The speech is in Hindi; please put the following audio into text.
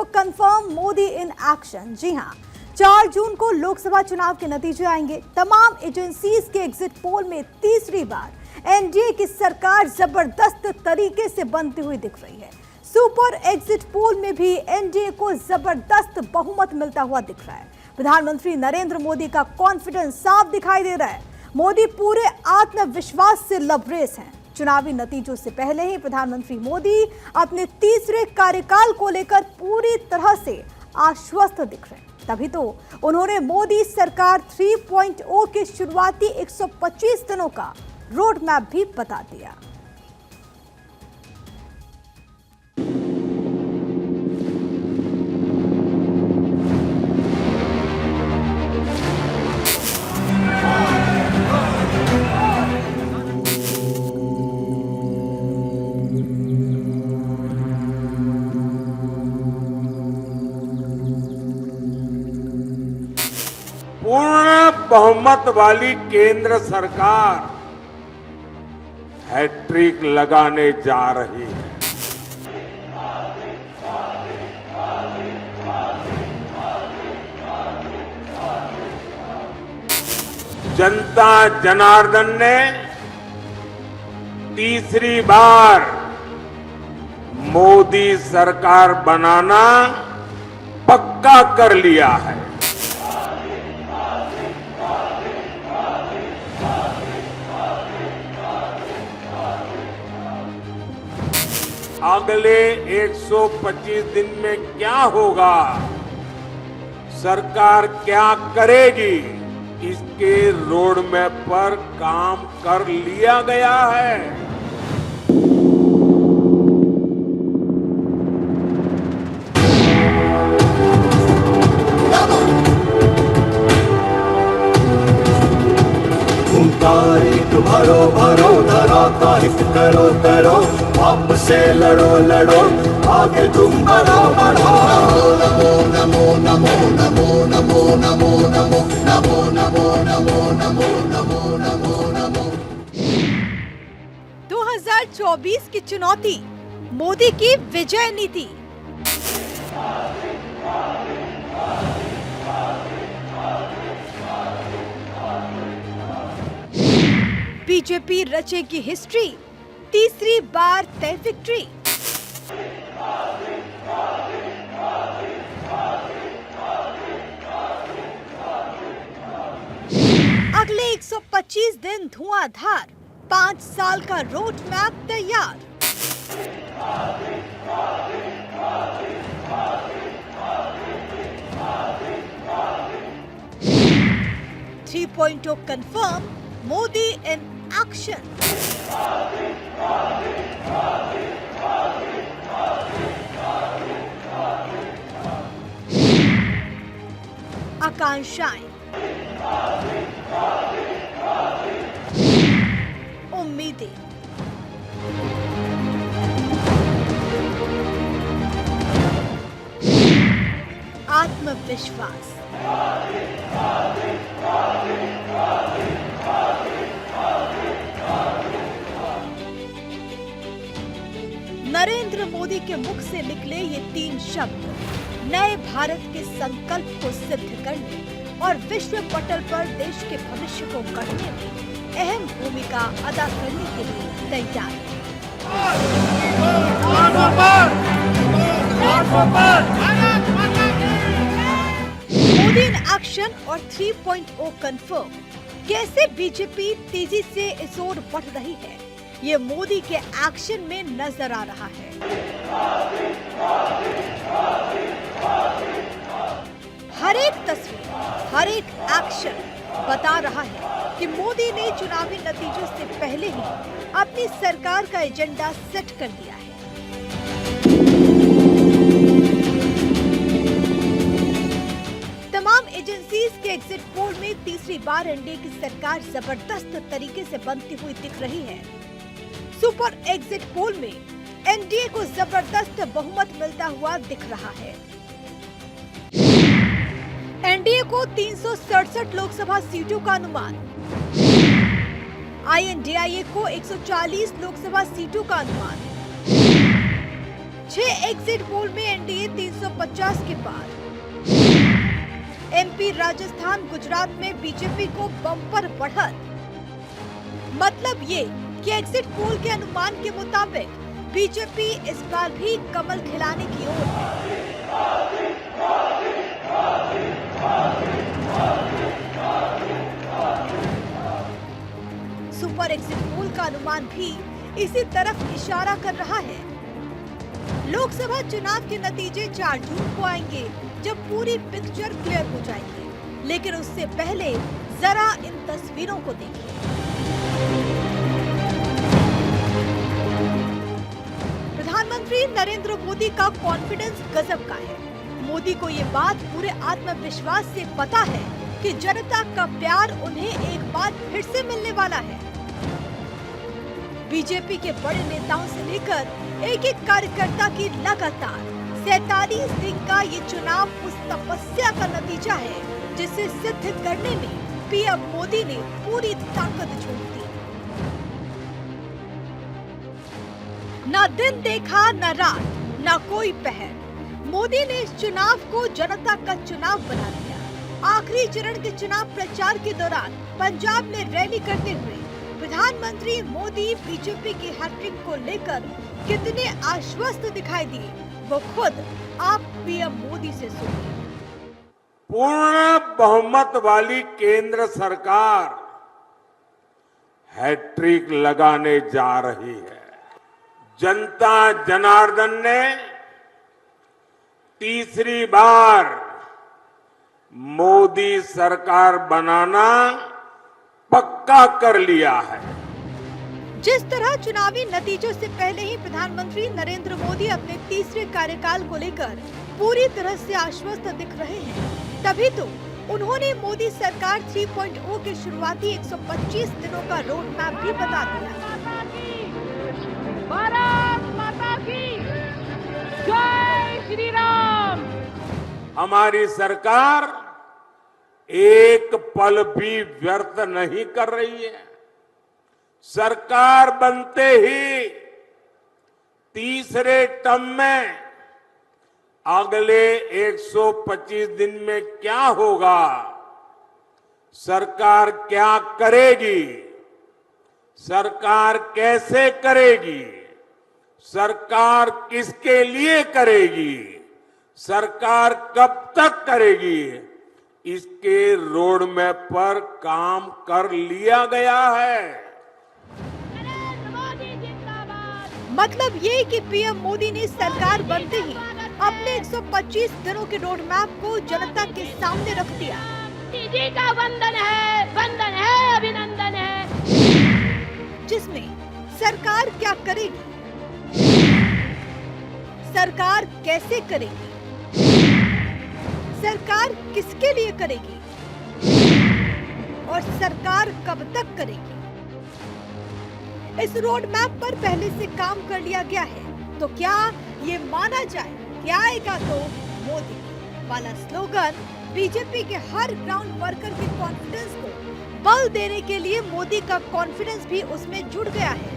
Confirm Modi in action. जी हां, 4 जून को लोकसभा चुनाव के नतीजे आएंगे। तमाम एजेंसीज के एग्जिट पोल में तीसरी बार एनडीए की सरकार जबरदस्त तरीके से बनती हुई दिख रही है। सुपर एग्जिट पोल में भी एनडीए को जबरदस्त बहुमत मिलता हुआ दिख रहा है। प्रधानमंत्री नरेंद्र मोदी का कॉन्फिडेंस साफ दिखाई दे रहा है। मोदी पूरे आत्मविश्वास से लबरेज हैं। चुनावी नतीजों से पहले ही प्रधानमंत्री मोदी अपने तीसरे कार्यकाल को लेकर पूरी तरह से आश्वस्त दिख रहे हैं। तभी तो उन्होंने मोदी सरकार 3.0 के शुरुआती 125 दिनों का रोड मैप भी बता दिया। पूर्ण बहुमत वाली केंद्र सरकार हैट्रिक लगाने जा रही है। जनता जनार्दन ने तीसरी बार मोदी सरकार बनाना पक्का कर लिया है। अगले 125 दिन में क्या होगा, सरकार क्या करेगी, इसके रोड मैप पर काम कर लिया गया है। तारीख भरो भरो, धरा तारीफ करो करो, बाप से लड़ो लड़ो, आगे तुम बढ़ो बढ़ो। नमो नमो नमो नमो नमो नमो नमो नमो नमो नमो नमो नमो नमो नमो। 2024 की चुनौती, मोदी की विजय नीति। बीजेपी रचेगी हिस्ट्री, तीसरी बार तय विक्ट्री। अगले 125 दिन धुआंधार, 5 साल का रोड मैप तैयार। Three point confirm, Modi in action. आकांक्षाएं, उम्मीदें, आत्मविश्वास। नरेंद्र मोदी के मुख से निकले ये 3 शब्द नए भारत के संकल्प को सिद्ध करने और विश्व पटल पर देश के भविष्य को गढ़ने में अहम भूमिका अदा करने के लिए तैयार है। मोदी इन एक्शन और 3.0 कंफर्म, कैसे बीजेपी तेजी से इस ओर बढ़ रही है, ये मोदी के एक्शन में नजर आ रहा है। हर एक तस्वीर, हर एक एक्शन बता रहा है कि मोदी ने चुनावी नतीजों से पहले ही अपनी सरकार का एजेंडा सेट कर दिया है। तमाम एजेंसीज के एग्जिट पोल में तीसरी बार एनडीए की सरकार जबरदस्त तरीके से बनती हुई दिख रही है। सुपर एग्जिट पोल में एनडीए को जबरदस्त बहुमत मिलता हुआ दिख रहा है। एनडीए को 367 लोकसभा सीटों का अनुमान, आईएनडीआईए को 140 लोकसभा सीटों का अनुमान। 6 एग्जिट पोल में एनडीए 150 के पार। एमपी, राजस्थान, गुजरात में बीजेपी को बम्पर बढ़त। मतलब ये कि एग्जिट पोल के अनुमान के मुताबिक बीजेपी इस बार भी कमल खिलाने की ओर है। सुपर एग्जिट पोल का अनुमान भी इसी तरफ इशारा कर रहा है। लोकसभा चुनाव के नतीजे 4 जून को आएंगे, जब पूरी पिक्चर क्लियर हो जाएगी। लेकिन उससे पहले जरा इन तस्वीरों को देखिए। प्रधानमंत्री नरेंद्र मोदी का कॉन्फिडेंस गजब का है। मोदी को ये बात पूरे आत्मविश्वास से पता है कि जनता का प्यार उन्हें एक बार फिर से मिलने वाला है। बीजेपी के बड़े नेताओं से लेकर एक एक कार्यकर्ता की लगातार 47 दिन का ये चुनाव उस तपस्या का नतीजा है जिसे सिद्ध करने में पीएम मोदी ने पूरी ताकत झोंक दी। ना दिन देखा, ना रात, ना कोई पहर, मोदी ने इस चुनाव को जनता का चुनाव बना दिया। आखिरी चरण के चुनाव प्रचार के दौरान पंजाब में रैली करते हुए प्रधानमंत्री मोदी बीजेपी की हैट्रिक को लेकर कितने आश्वस्त दिखाई दिए, वो खुद आप पीएम मोदी से सुनिए। पूर्ण बहुमत वाली केंद्र सरकार हैट्रिक लगाने जा रही है। जनता जनार्दन ने तीसरी बार मोदी सरकार बनाना पक्का कर लिया है। जिस तरह चुनावी नतीजों से पहले ही प्रधानमंत्री नरेंद्र मोदी अपने तीसरे कार्यकाल को लेकर पूरी तरह से आश्वस्त दिख रहे हैं, तभी तो उन्होंने मोदी सरकार 3.0 के शुरुआती 125 दिनों का रोड मैप भी बता दिया। भारत माता की जय श्री राम। हमारी सरकार एक पल भी व्यर्थ नहीं कर रही है। सरकार बनते ही तीसरे टर्म में अगले 125 दिन में क्या होगा, सरकार क्या करेगी, सरकार कैसे करेगी, सरकार किसके लिए करेगी, सरकार कब तक करेगी, इसके रोड मैप पर काम कर लिया गया है। नरेंद्र मोदी जिंदाबाद। मतलब ये कि पीएम मोदी ने सरकार बनते ही अपने 125 दिनों के रोड मैप को जनता के सामने रख दिया। दीदी का वंदन है, अभिनंदन है। जिसमें सरकार क्या करेगी, सरकार कैसे करेगी, सरकार किसके लिए करेगी और सरकार कब तक करेगी। इस रोड मैप पर पहले से काम कर लिया गया है। तो क्या ये माना जाए कि आएगा तो मोदी वाला स्लोगन बीजेपी के हर ग्राउंड वर्कर के कॉन्फिडेंस को बल देने के लिए मोदी का कॉन्फिडेंस भी उसमें जुड़ गया है।